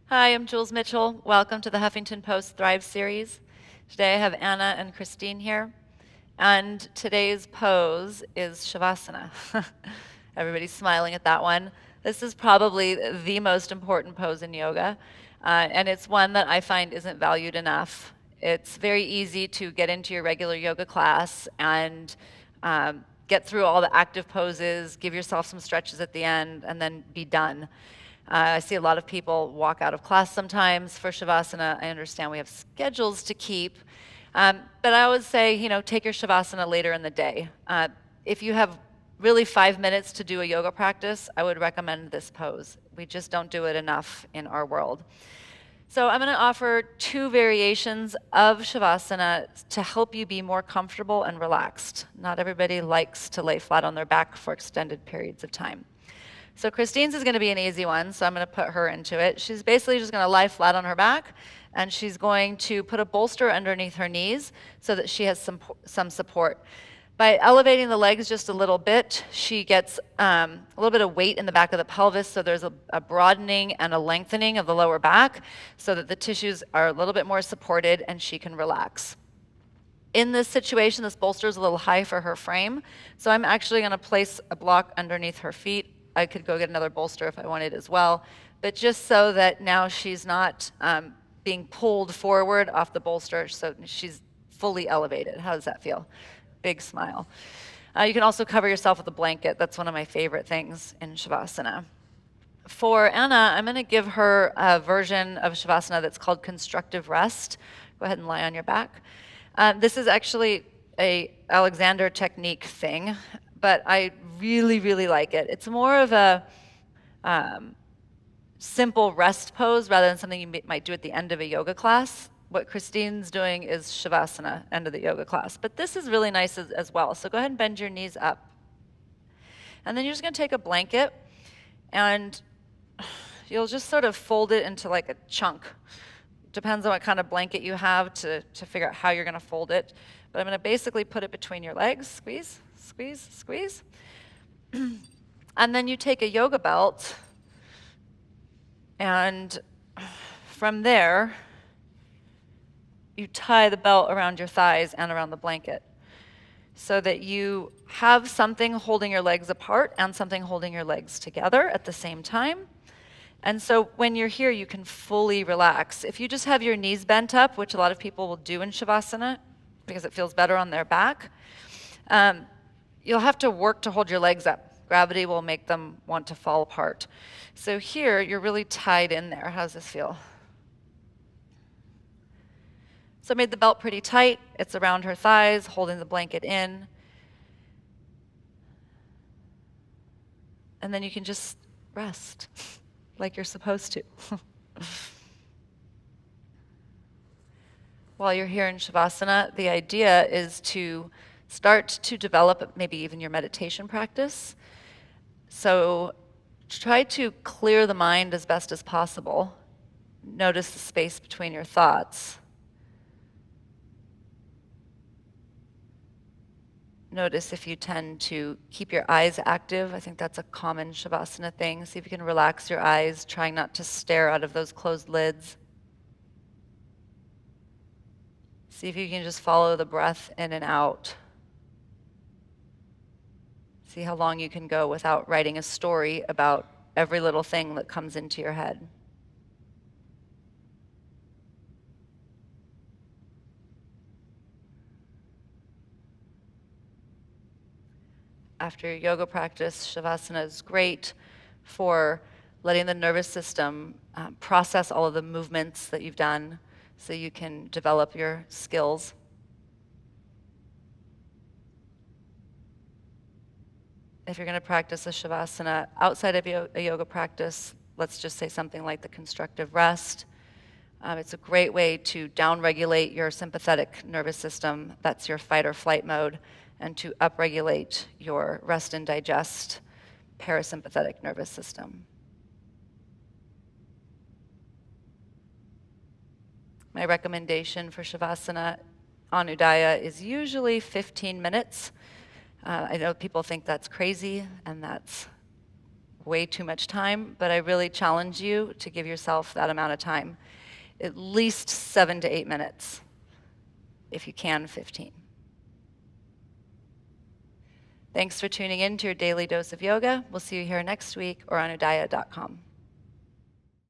Hi, I'm Jules Mitchell. Welcome to the Huffington Post Thrive series. Today I have Anna and Christine here, and today's pose is Shavasana. Everybody's smiling at that one. This is probably the most important pose in yoga, and it's one that I find isn't valued enough. It's very easy to get into your regular yoga class and get through all the active poses, give yourself some stretches at the end, and then be done. I see a lot of people walk out of class sometimes for Shavasana. I understand we have schedules to keep, but I always say, take your Shavasana later in the day. If you have really 5 minutes to do a yoga practice, I would recommend this pose. We just don't do it enough in our world. So I'm going to offer two variations of Shavasana to help you be more comfortable and relaxed. Not everybody likes to lay flat on their back for extended periods of time. So Christine's is going to be an easy one, so I'm going to put her into it. She's basically just going to lie flat on her back, and she's going to put a bolster underneath her knees so that she has some support. By elevating the legs just a little bit, she gets a little bit of weight in the back of the pelvis, so there's a broadening and a lengthening of the lower back so that the tissues are a little bit more supported and she can relax. In this situation, this bolster is a little high for her frame, so I'm actually going to place a block underneath her feet. I could go get another bolster if I wanted as well, but just so that now she's not being pulled forward off the bolster, so she's fully elevated. How does that feel? Big smile. You can also cover yourself with a blanket. That's one of my favorite things in Shavasana. For Anna, I'm going to give her a version of Shavasana that's called constructive rest. Go ahead and lie on your back. This is actually a Alexander technique thing, but I really, really like it. It's more of a simple rest pose rather than something you might do at the end of a yoga class. What Christine's doing is Shavasana, end of the yoga class. But this is really nice as well. So go ahead and bend your knees up. And then you're just going to take a blanket and you'll just sort of fold it into like a chunk. Depends on what kind of blanket you have to figure out how you're going to fold it. But I'm going to basically put it between your legs. Squeeze, squeeze, squeeze. And then you take a yoga belt, and from there, you tie the belt around your thighs and around the blanket so that you have something holding your legs apart and something holding your legs together at the same time. And so when you're here, you can fully relax. If you just have your knees bent up, which a lot of people will do in Shavasana because it feels better on their back, you'll have to work to hold your legs up. Gravity will make them want to fall apart. So here, you're really tied in there. How does this feel? So I made the belt pretty tight. It's around her thighs, holding the blanket in. And then you can just rest like you're supposed to. While you're here in Shavasana, the idea is to start to develop maybe even your meditation practice. So try to clear the mind as best as possible. Notice the space between your thoughts. Notice if you tend to keep your eyes active. I think that's a common Shavasana thing. See if you can relax your eyes, trying not to stare out of those closed lids. See if you can just follow the breath in and out. See how long you can go without writing a story about every little thing that comes into your head. After your yoga practice, Shavasana is great for letting the nervous system process all of the movements that you've done so you can develop your skills. If you're going to practice a Shavasana outside of a yoga practice, let's just say something like the constructive rest. It's a great way to downregulate your sympathetic nervous system. That's your fight or flight mode, and to upregulate your rest and digest parasympathetic nervous system. My recommendation for Shavasana Anudaya is usually 15 minutes. I know people think that's crazy, and that's way too much time, but I really challenge you to give yourself that amount of time. At least 7 to 8 minutes. If you can, 15. Thanks for tuning in to your daily dose of yoga. We'll see you here next week or on udaya.com.